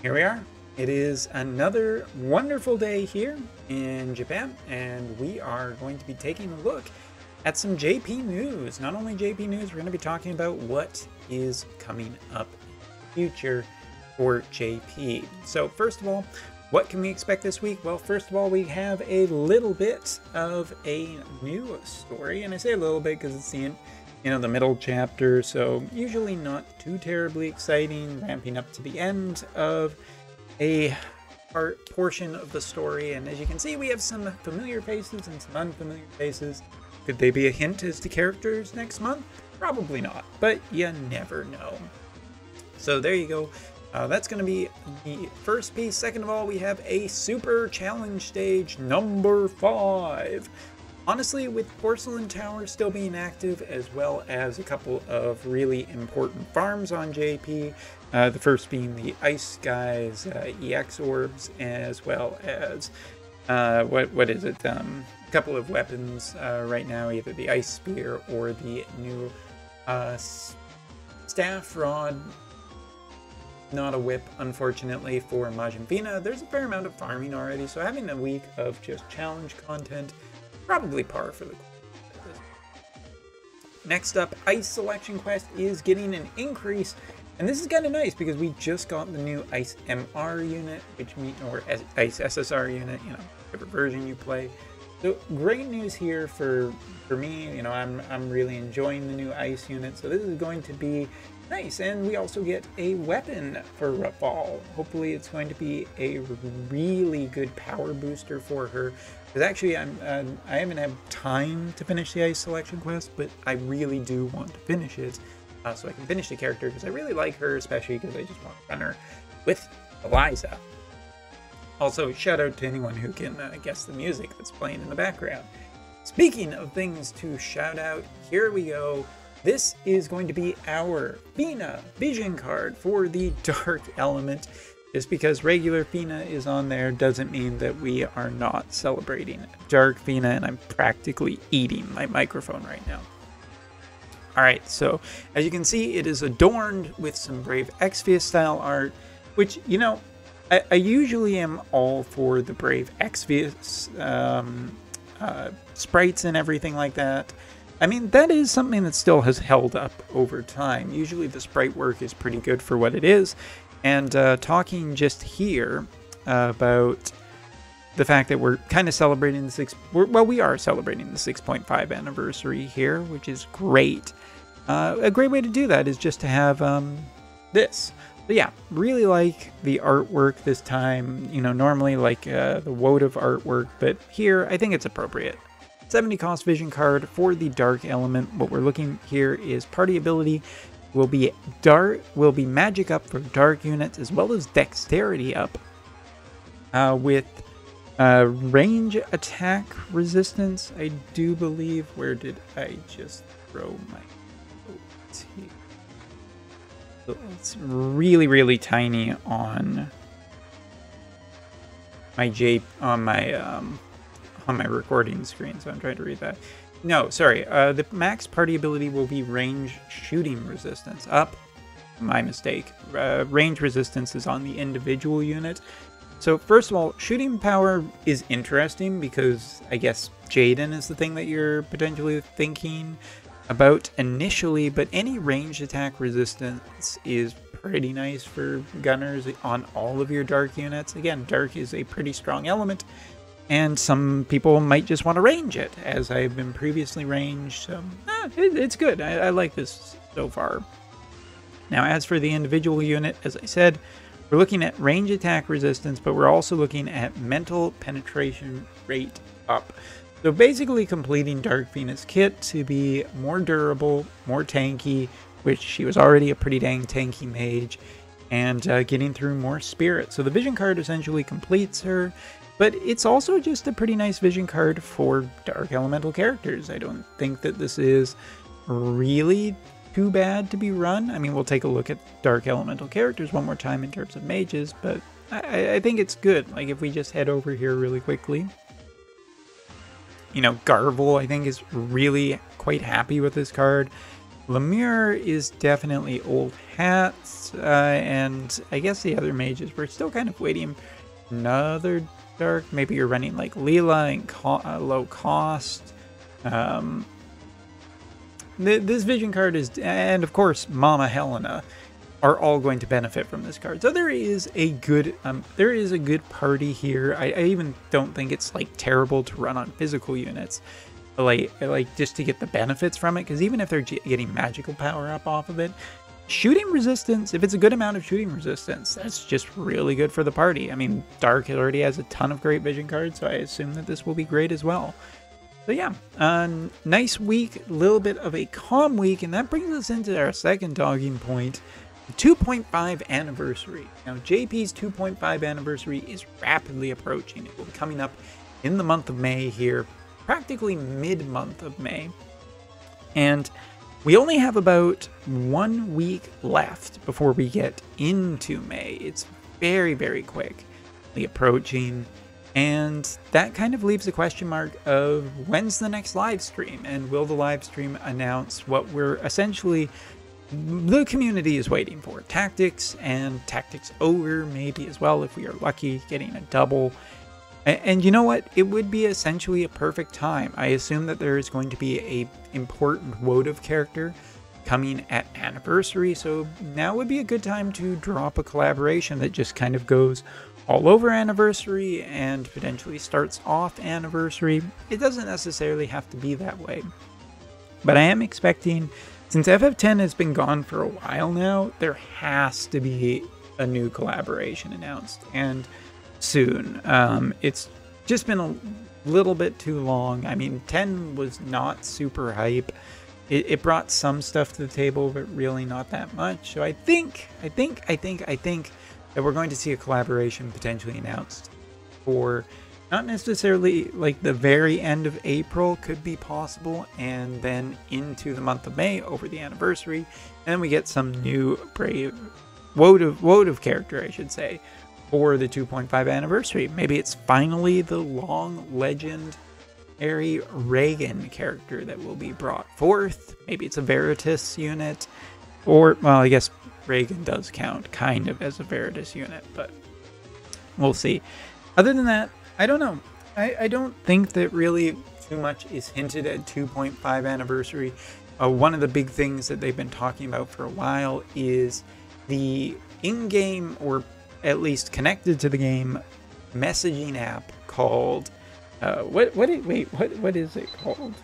Here we are. It is another wonderful day here in Japan, and we are going to be taking a look at some JP news. Not only JP news, we're going to be talking about what is coming up in the future for JP. So first of all, what can we expect this week? Well, first of all, we have a little bit of a new story, and I say a little bit because it's the middle chapter, so usually not too terribly exciting, ramping up to the end of a portion of the story. And as you can see, we have some familiar faces and some unfamiliar faces. Could they be a hint as to characters next month? Probably not, but you never know. So there you go. That's going to be the first piece. Second of all, we have a super challenge stage number 5. Honestly, with Porcelain Tower still being active, as well as a couple of really important farms on JP, the first being the Ice Guys, EX Orbs, as well as, what is it, a couple of weapons right now, either the Ice Spear or the new Staff Rod. Not a whip, unfortunately, for Majin Vina. There's a fair amount of farming already, so having a week of just challenge content, probably par for the course. Next up, Ice Selection Quest is getting an increase, and this is kind of nice because we just got the new Ice MR unit, or Ice SSR unit, whatever version you play. So great news here for me. I'm really enjoying the new Ice unit, so this is going to be nice. And we also get a weapon for Rafal. Hopefully it's going to be a really good power booster for her. Because actually, I haven't had time to finish the Ice Selection Quest, but I really do want to finish it, so I can finish the character, because I really like her, especially because I just want to run her with Eliza. Also, shout out to anyone who can guess the music that's playing in the background. Speaking of things to shout out, here we go. This is going to be our Fina Vision card for the Dark Element. Just because regular Fina is on there doesn't mean that we are not celebrating Dark Fina, and I'm practically eating my microphone right now. Alright, so as you can see, it is adorned with some Brave Exvius style art, which, I usually am all for the Brave Exvius sprites and everything like that. I mean, that is something that still has held up over time. Usually the sprite work is pretty good for what it is. And talking just here about the fact that we're kind of celebrating we are celebrating the 6.5 anniversary here, which is great. A great way to do that is just to have this. But yeah, really like the artwork this time. Normally like the Wotv artwork, but here I think it's appropriate. 70 cost vision card for the Dark Element. What we're looking here is party ability will be magic up for dark units, as well as dexterity up, with range attack resistance, I do believe. Where did I just throw my OT? So it's really, really tiny on my recording screen, so I'm trying to read that. No, sorry. The max party ability will be range shooting resistance up. My mistake. Range resistance is on the individual unit. So first of all, shooting power is interesting because I guess Jaden is the thing that you're potentially thinking about initially, but any range attack resistance is pretty nice for gunners on all of your dark units. Again, dark is a pretty strong element, and some people might just want to range it, as I've been previously ranged. So it's good. I like this so far. Now, as for the individual unit, as I said, we're looking at range attack resistance, but we're also looking at mental penetration rate up. So basically completing Dark Fina's kit to be more durable, more tanky, which she was already a pretty dang tanky mage, and getting through more spirit. So the vision card essentially completes her. But it's also just a pretty nice vision card for Dark Elemental characters. I don't think that this is really too bad to be run. I mean, we'll take a look at Dark Elemental characters one more time in terms of mages, but I think it's good. Like, if we just head over here really quickly. Garvel, I think, is really quite happy with this card. Lemure is definitely old hats, and I guess the other mages, we're still kind of waiting for another dark. Maybe you're running like Leela and low cost. This vision card is, and of course Mama Helena, are all going to benefit from this card. So there is a good party here. I even don't think it's like terrible to run on physical units, like just to get the benefits from it, because even if they're getting magical power up off of it, shooting resistance, if it's a good amount of shooting resistance, that's just really good for the party. I mean, Dark already has a ton of great vision cards, so I assume that this will be great as well. So yeah, nice week, a little bit of a calm week, and that brings us into our second talking point, the 2.5 anniversary. Now, JP's 2.5 anniversary is rapidly approaching. It will be coming up in the month of May here, practically mid-month of May. And we only have about 1 week left before we get into May. It's very, very quickly approaching. And that kind of leaves a question mark of when's the next live stream, and will the live stream announce what we're essentially, the community is waiting for. Tactics and Tactics Ogre maybe as well, if we are lucky, getting a double. And you know what? It would be essentially a perfect time. I assume that there is going to be a important Wotv character coming at anniversary, so now would be a good time to drop a collaboration that just kind of goes all over anniversary and potentially starts off anniversary. It doesn't necessarily have to be that way, but I am expecting, since FF10 has been gone for a while now, there has to be a new collaboration announced, and soon. It's just been a little bit too long. I mean, 10 was not super hype. It brought some stuff to the table, but really not that much. So I think that we're going to see a collaboration potentially announced for not necessarily like the very end of April, could be possible, and then into the month of May over the anniversary, and then we get some new brave Wotv character, I should say, for the 2.5 anniversary. Maybe it's finally the long legendary Reagan character that will be brought forth. Maybe it's a Veritas unit, or, well, I guess Reagan does count kind of as a Veritas unit, but we'll see. Other than that, I don't know. I don't think that really too much is hinted at 2.5 anniversary. One of the big things that they've been talking about for a while is the in-game, or at least connected to the game, messaging app called what is it called?